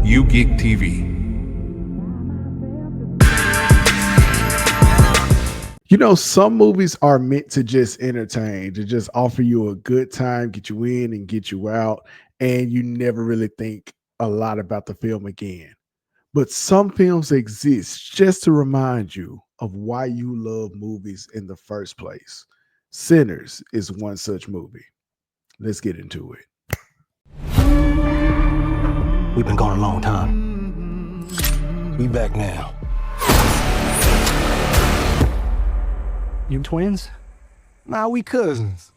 U-GeekTV. You know, some movies are meant to just entertain, to just offer you a good time, get you in and get you out, and you never really think a lot about the film again. But some films exist just to remind you of why you love movies in the first place. Sinners is one such movie. Let's get into it. We've been gone a long time. We back now. You twins? Nah, we cousins.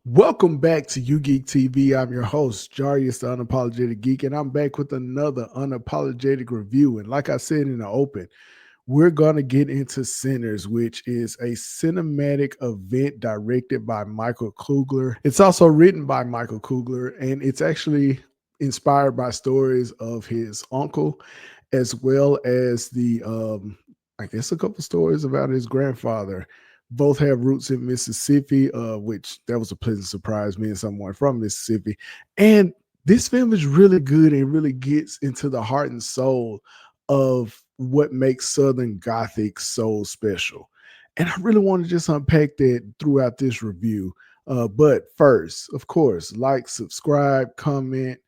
Welcome back to U-GeekTV. I'm your host, Jarius, the Unapologetic Geek, and I'm back with another unapologetic review. And like I said in the open, we're going to get into Sinners, which is a cinematic event directed by Michael Coogler. It's also written by Michael Coogler, and it's actually inspired by stories of his uncle, as well as I guess a couple stories about his grandfather. Both have roots in Mississippi, which that was a pleasant surprise, me and someone from Mississippi. And this film is really good and really gets into the heart and soul of what makes Southern Gothic so special. And I really want to just unpack that throughout this review. But first, of course, like, subscribe, comment,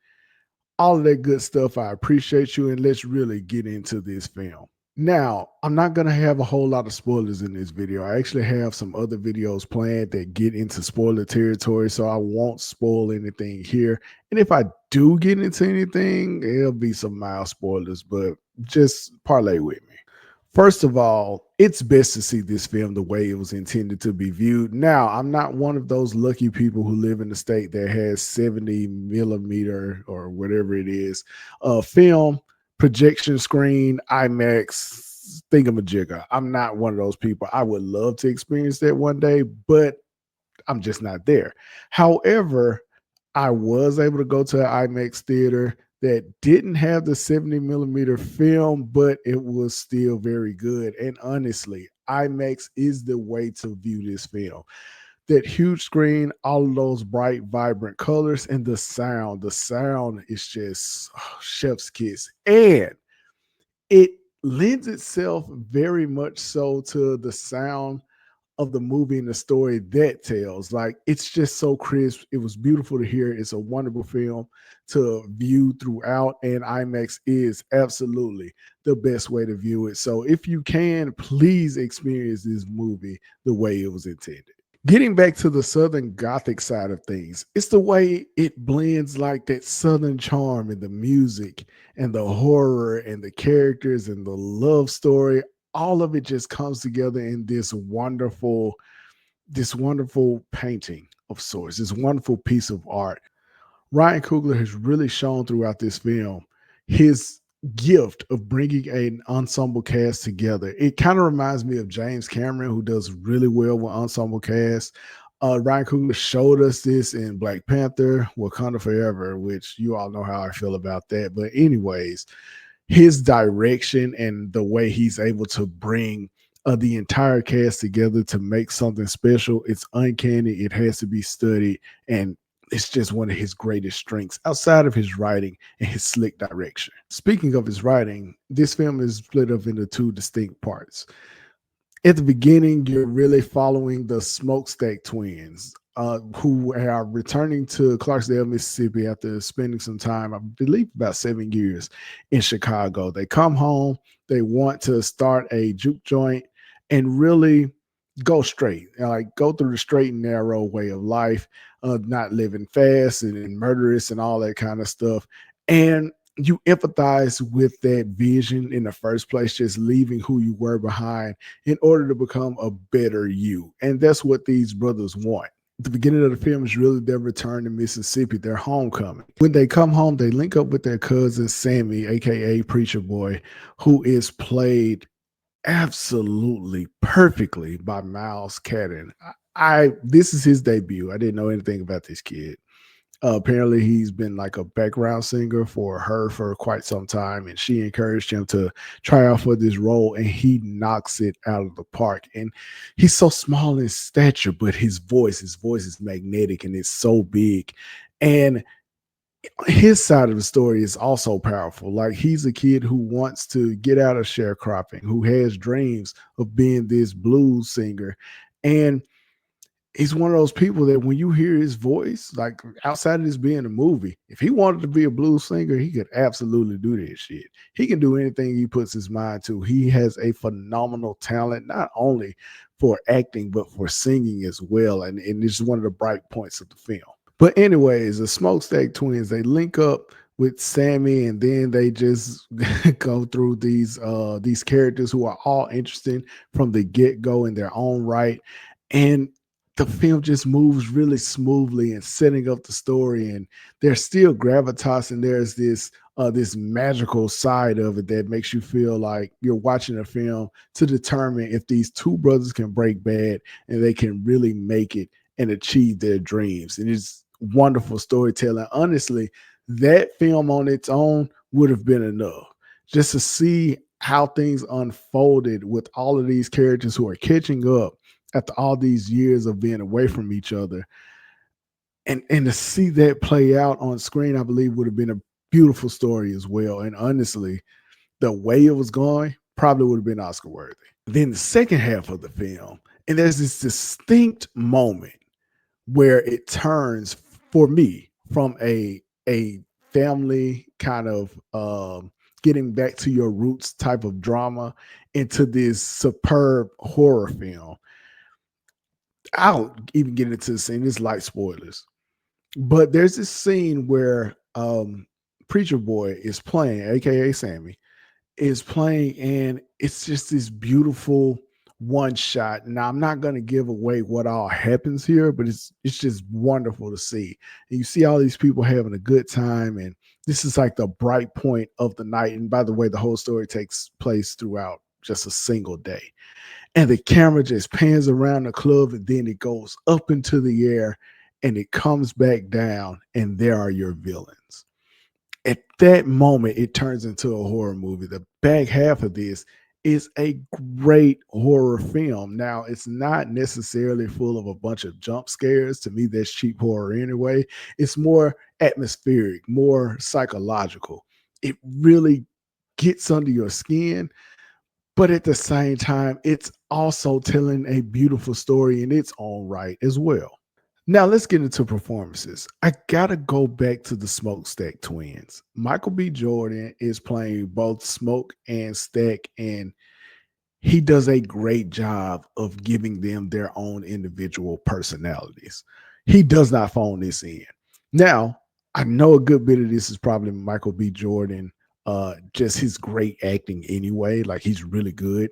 all of that good stuff. I appreciate you. And let's really get into this film. Now, I'm not going to have a whole lot of spoilers in this video. I actually have some other videos planned that get into spoiler territory, so I won't spoil anything here. And if I do get into anything, it'll be some mild spoilers, but just parlay with me. First of all, it's best to see this film the way it was intended to be viewed. Now, I'm not one of those lucky people who live in the state that has 70 millimeter or whatever it is film, projection screen, IMAX, thingamajigger. I'm not one of those people. I would love to experience that one day, but I'm just not there. However, I was able to go to an IMAX theater that didn't have the 70 millimeter film, but it was still very good. And honestly, IMAX is the way to view this film. That huge screen, all of those bright, vibrant colors, and the sound. The sound is just chef's kiss. And it lends itself very much so to the sound of the movie and the story that tells. Like, it's just so crisp. It was beautiful to hear. It's a wonderful film to view throughout, and IMAX is absolutely the best way to view it. So if you can, please experience this movie the way it was intended. Getting back to the Southern Gothic side of things, it's the way it blends like that Southern charm in the music and the horror and the characters and the love story. All of it just comes together in this wonderful painting of sorts, this wonderful piece of art. Ryan Coogler has really shown throughout this film his gift of bringing an ensemble cast together. It kind of reminds me of James Cameron, who does really well with ensemble casts. Ryan Coogler showed us this in Black Panther, Wakanda Forever, which you all know how I feel about that. But anyways, his direction and the way he's able to bring the entire cast together to make something special, it's uncanny. It has to be studied, and it's just one of his greatest strengths outside of his writing and his slick direction. Speaking of his writing, this film is split up into two distinct parts. At the beginning, you're really following the SmokeStack twins, who are returning to Clarksdale, Mississippi after spending some time, I believe about 7 years in Chicago. They come home, they want to start a juke joint and really go straight, like go through the straight and narrow way of life, not living fast and murderous and all that kind of stuff. And you empathize with that vision in the first place, just leaving who you were behind in order to become a better you. And that's what these brothers want. The beginning of the film is really their return to Mississippi, their homecoming. When they come home, they link up with their cousin Sammy, aka Preacher Boy, who is played absolutely perfectly by Miles Caton. This is his debut. I didn't know anything about this kid. Apparently he's been like a background singer for her for quite some time, and she encouraged him to try out for this role, and he knocks it out of the park. And he's so small in stature, but his voice is magnetic and it's so big. And his side of the story is also powerful. Like, he's a kid who wants to get out of sharecropping, who has dreams of being this blues singer. And he's one of those people that when you hear his voice, like outside of this being a movie, if he wanted to be a blues singer, he could absolutely do this shit. He can do anything he puts his mind to. He has a phenomenal talent, not only for acting, but for singing as well. And it's one of the bright points of the film. But anyways, the Smokestack twins, they link up with Sammy, and then they just go through these characters who are all interesting from the get-go in their own right. And the film just moves really smoothly and setting up the story, and there's still gravitas, and there's this magical side of it that makes you feel like you're watching a film to determine if these two brothers can break bad and they can really make it and achieve their dreams. And it's wonderful storytelling. Honestly, that film on its own would have been enough just to see how things unfolded with all of these characters who are catching up after all these years of being away from each other. And to see that play out on screen, I believe would have been a beautiful story as well. And honestly, the way it was going probably would have been Oscar worthy. Then the second half of the film, and there's this distinct moment where it turns for me from a family kind of getting back to your roots type of drama into this superb horror film. I'll even get into the scene. It's light spoilers, but there's this scene where Preacher Boy is playing, aka Sammy, is playing, and it's just this beautiful one shot. Now, I'm not going to give away what all happens here, but it's just wonderful to see. And you see all these people having a good time, and this is like the bright point of the night. And by the way, the whole story takes place throughout just a single day. And the camera just pans around the club, and then it goes up into the air, and it comes back down, and there are your villains. At that moment, it turns into a horror movie. The back half of this is a great horror film. Now, it's not necessarily full of a bunch of jump scares. To me, that's cheap horror anyway. It's more atmospheric, more psychological. It really gets under your skin, but at the same time, it's also telling a beautiful story in its own right as well. Now let's get into performances. I gotta go back to the Smokestack twins. Michael B. Jordan is playing both Smoke and Stack, and he does a great job of giving them their own individual personalities. He does not phone this in. Now, I know a good bit of this is probably Michael B. Jordan, just his great acting anyway. Like, he's really good.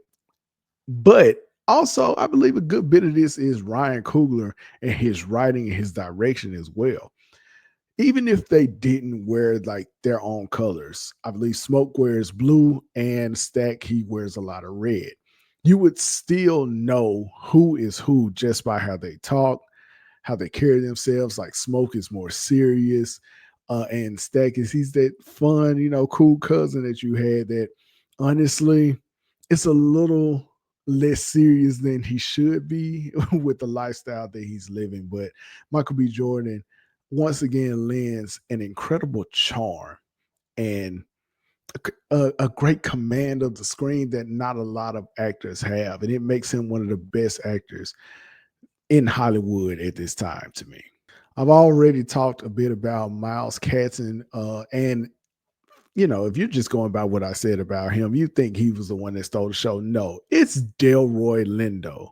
But also, I believe a good bit of this is Ryan Coogler and his writing and his direction as well. Even if they didn't wear like their own colors, I believe Smoke wears blue and Stack, he wears a lot of red. You would still know who is who just by how they talk, how they carry themselves. Like, Smoke is more serious, and Stack he's that fun, cool cousin that you had that honestly, it's a little less serious than he should be with the lifestyle that he's living. But Michael B. Jordan once again lends an incredible charm and a great command of the screen that not a lot of actors have. And it makes him one of the best actors in Hollywood at this time to me. I've already talked a bit about Miles Caton, and if you're just going by what I said about him, you think he was the one that stole the show. No, it's Delroy Lindo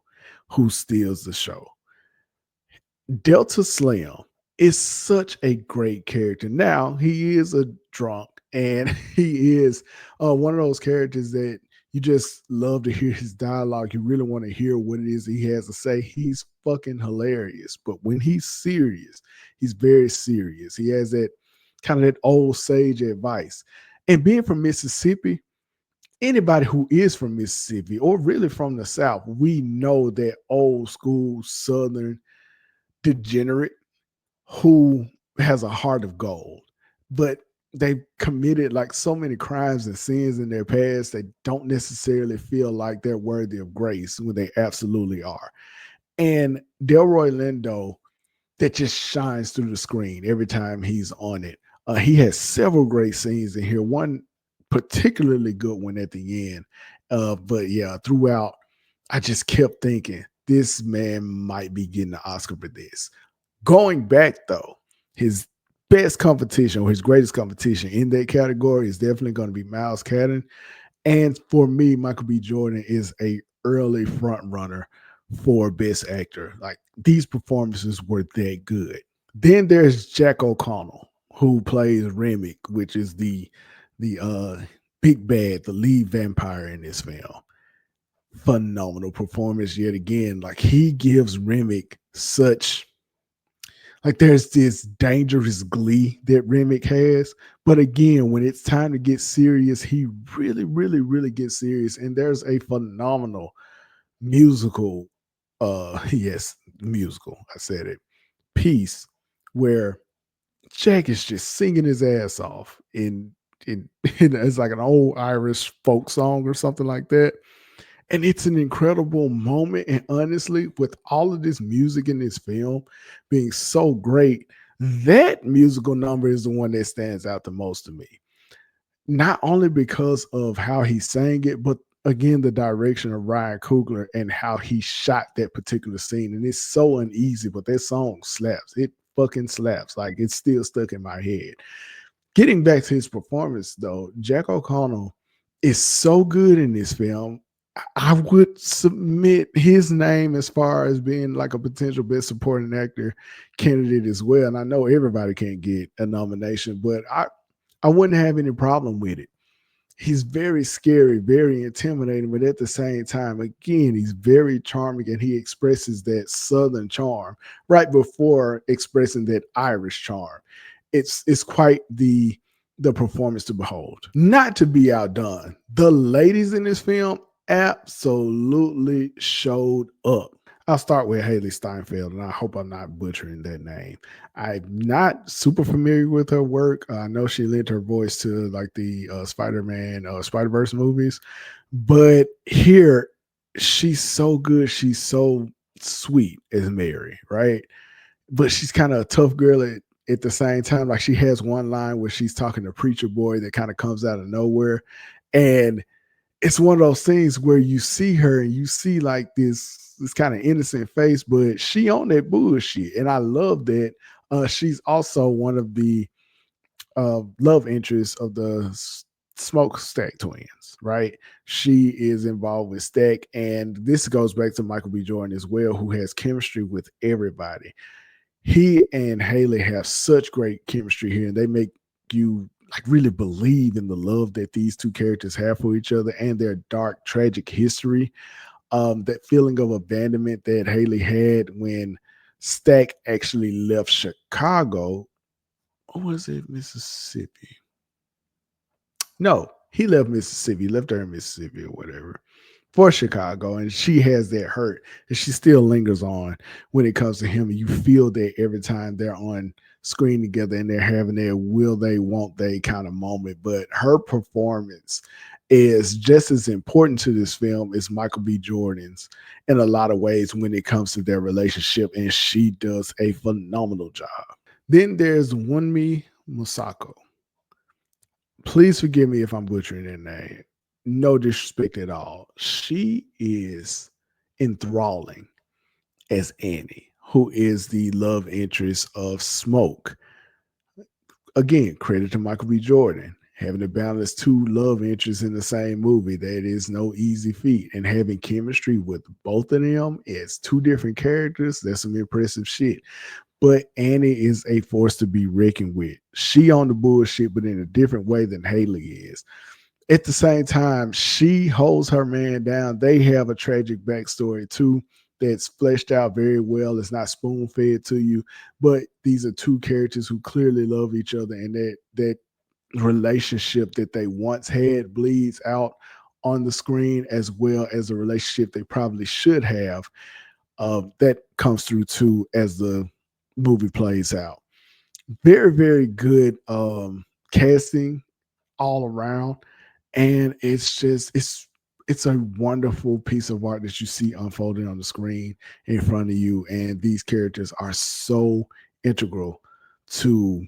who steals the show. Delta Slim is such a great character. Now, he is a drunk, and he is one of those characters that you just love to hear his dialogue. You really want to hear what it is he has to say. He's fucking hilarious. But when he's serious, he's very serious. He has that kind of that old sage advice. And being from Mississippi, anybody who is from Mississippi or really from the South, we know that old school Southern degenerate who has a heart of gold, but they've committed like so many crimes and sins in their past. They don't necessarily feel like they're worthy of grace when they absolutely are. And Delroy Lindo, that just shines through the screen every time he's on it. He has several great scenes in here. One particularly good one at the end. But yeah, throughout, I just kept thinking this man might be getting an Oscar for this. Going back though, his best competition or his greatest competition in that category is definitely going to be Miles Caton. And for me, Michael B. Jordan is a early front runner for best actor. Like these performances were that good. Then there's Jack O'Connell, who plays Remmick, which is the big bad, the lead vampire in this film. Phenomenal performance yet again. Like he gives Remmick such like there's this dangerous glee that Remmick has. But again, when it's time to get serious, he really, really, really gets serious. And there's a phenomenal musical, yes, musical, I said it, piece where Jack is just singing his ass off in it's like an old Irish folk song or something like that. And it's an incredible moment. And honestly, with all of this music in this film being so great, that musical number is the one that stands out the most to me. Not only because of how he sang it, but again, the direction of Ryan Coogler and how he shot that particular scene. And it's so uneasy, but that song slaps. It fucking slaps. Like it's still stuck in my head. Getting back to his performance, though, Jack O'Connell is so good in this film. I would submit his name as far as being like a potential best supporting actor candidate as well. And I know everybody can't get a nomination, but I wouldn't have any problem with it. He's very scary, very intimidating, but at the same time, again, he's very charming and he expresses that Southern charm right before expressing that Irish charm. It's quite the performance to behold. Not to be outdone, the ladies in this film absolutely showed up. I'll start with Haley Steinfeld, and I hope I'm not butchering that name. I'm not super familiar with her work. I know she lent her voice to like the Spider-Man, Spider-Verse movies, but here she's so good. She's so sweet as Mary, right? But she's kind of a tough girl at the same time. Like she has one line where she's talking to Preacher Boy that kind of comes out of nowhere, and it's one of those things where you see her and you see like this kind of innocent face, but she on that bullshit, and I love that. She's also one of the love interests of the SmokeStack twins, right? She is involved with Stack, and this goes back to Michael B. Jordan as well, who has chemistry with everybody. He and Haley have such great chemistry here, and they make you like really believe in the love that these two characters have for each other and their dark, tragic history. That feeling of abandonment that Haley had when Stack actually left Chicago. Or was it Mississippi? No, he left Mississippi, left her in Mississippi or whatever for Chicago. And she has that hurt that she still lingers on when it comes to him. And you feel that every time they're on screen together and they're having their will they, won't they kind of moment. But her performance is just as important to this film as Michael B. Jordan's in a lot of ways when it comes to their relationship. And she does a phenomenal job. Then there's Wunmi Musako. Please forgive me if I'm butchering that name. No disrespect at all. She is enthralling as Annie, who is the love interest of Smoke. Again, credit to Michael B. Jordan. Having to balance two love interests in the same movie, that is no easy feat. And having chemistry with both of them as two different characters, that's some impressive shit. But Annie is a force to be reckoned with. She on the bullshit, but in a different way than Haley is. At the same time, she holds her man down. They have a tragic backstory too that's fleshed out very well. It's not spoon fed to you, but these are two characters who clearly love each other, and that relationship that they once had bleeds out on the screen, as well as a relationship they probably should have. That comes through too as the movie plays out. Very, very good casting all around. And it's just it's a wonderful piece of art that you see unfolding on the screen in front of you. And these characters are so integral to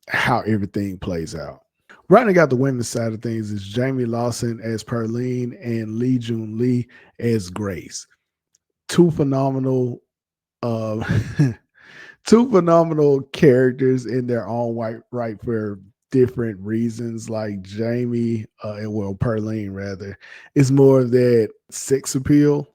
how everything plays out. Rounding out the women's side of things is Jamie Lawson as Perlene and Lee Jun Lee as Grace. Two phenomenal uh, two phenomenal characters in their own right for different reasons. Like Jamie, Perlene rather, is more of that sex appeal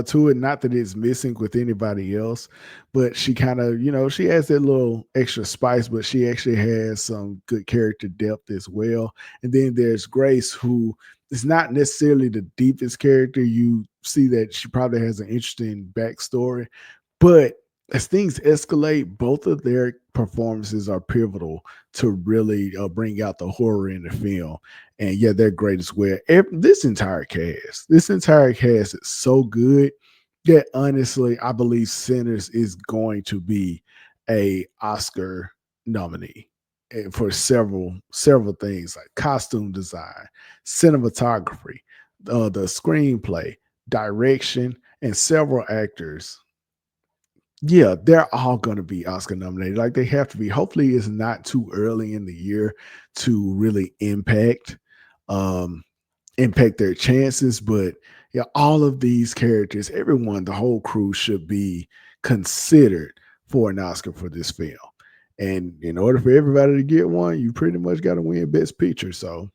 to it. Not that it's missing with anybody else, but she kind of, she has that little extra spice, but she actually has some good character depth as well. And then there's Grace, who is not necessarily the deepest character. You see that she probably has an interesting backstory, but as things escalate, both of their performances are pivotal to really bring out the horror in the film. And yeah, they're great as well. This entire cast is so good that honestly, I believe Sinners is going to be a Oscar nominee for several things like costume design, cinematography, the screenplay, direction, and several actors. Yeah, they're all going to be Oscar nominated. Like they have to be. Hopefully, it's not too early in the year to really um, impact their chances. But yeah, all of these characters, everyone, the whole crew should be considered for an Oscar for this film. And in order for everybody to get one, you pretty much got to win Best Picture. So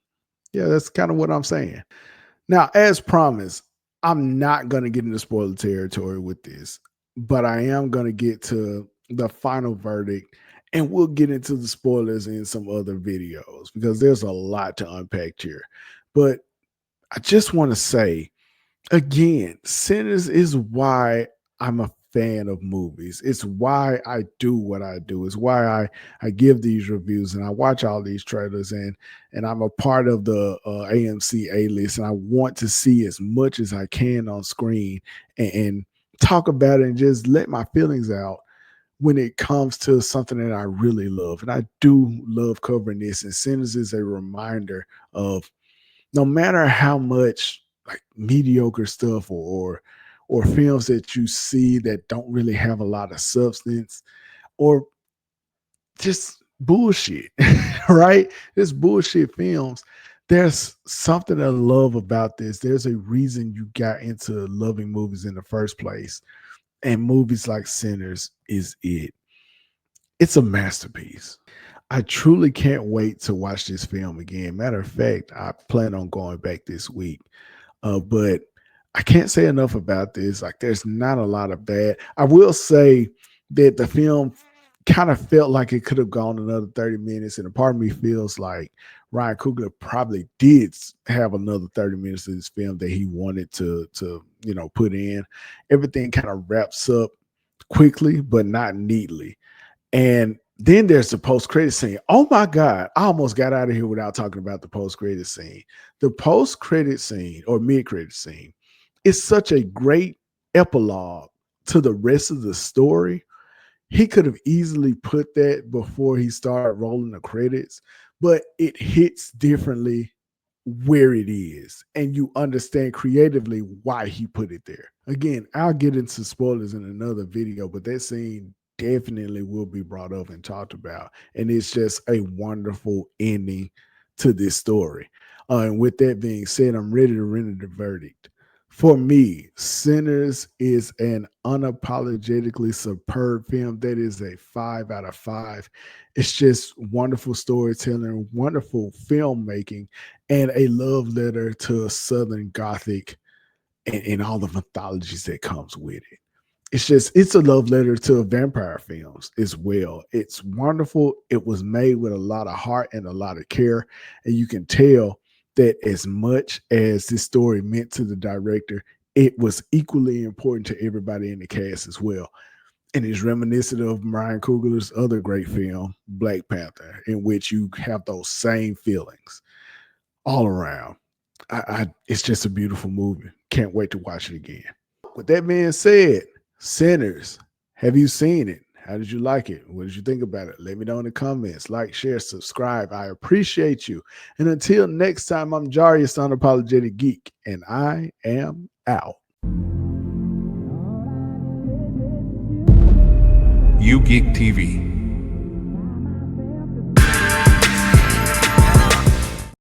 yeah, that's kind of what I'm saying. Now, as promised, I'm not going to get into spoiler territory with this, but I am going to get to the final verdict, and we'll get into the spoilers in some other videos because there's a lot to unpack here. But I just want to say, again, Sinners is why I'm a fan of movies. It's why I do what I do. It's why I give these reviews and I watch all these trailers, and I'm a part of the AMC A-list, and I want to see as much as I can on screen and talk about it and just let my feelings out when it comes to something that I really love. And I do love covering this, and Sinners is a reminder of no matter how much like mediocre stuff or films that you see that don't really have a lot of substance or just bullshit, right? This bullshit films. There's something I love about this. There's a reason you got into loving movies in the first place. And movies like Sinners is it. It's a masterpiece. I truly can't wait to watch this film again. Matter of fact, I plan on going back this week. But I can't say enough about this. Like, there's not a lot of bad. I will say that the film kind of felt like it could have gone another 30 minutes. And a part of me feels like Ryan Coogler probably did have another 30 minutes of this film that he wanted to put in. Everything kind of wraps up quickly, but not neatly. And then there's the post-credit scene. Oh my God, I almost got out of here without talking about the post-credit scene. The post-credit scene or mid-credit scene is such a great epilogue to the rest of the story. He could have easily put that before he started rolling the credits, but it hits differently where it is, and you understand creatively why he put it there. Again, I'll get into spoilers in another video, but that scene definitely will be brought up and talked about, and it's just a wonderful ending to this story. And with that being said, I'm ready to render the verdict. For me, Sinners is an unapologetically superb film. That is a 5 out of 5. It's just wonderful storytelling, wonderful filmmaking, and a love letter to Southern Gothic and all the mythologies that comes with it. It's a love letter to vampire films as well. It's wonderful. It was made with a lot of heart and a lot of care, and you can tell that as much as this story meant to the director, it was equally important to everybody in the cast as well. And it's reminiscent of Ryan Coogler's other great film, Black Panther, in which you have those same feelings all around. It's just a beautiful movie. Can't wait to watch it again. With that being said, Sinners, have you seen it? How did you like it? What did you think about it? Let me know in the comments. Like, share, subscribe. I appreciate you. And until next time, I'm Jarius, the Unapologetic Geek, and I am out. U-GeekTV.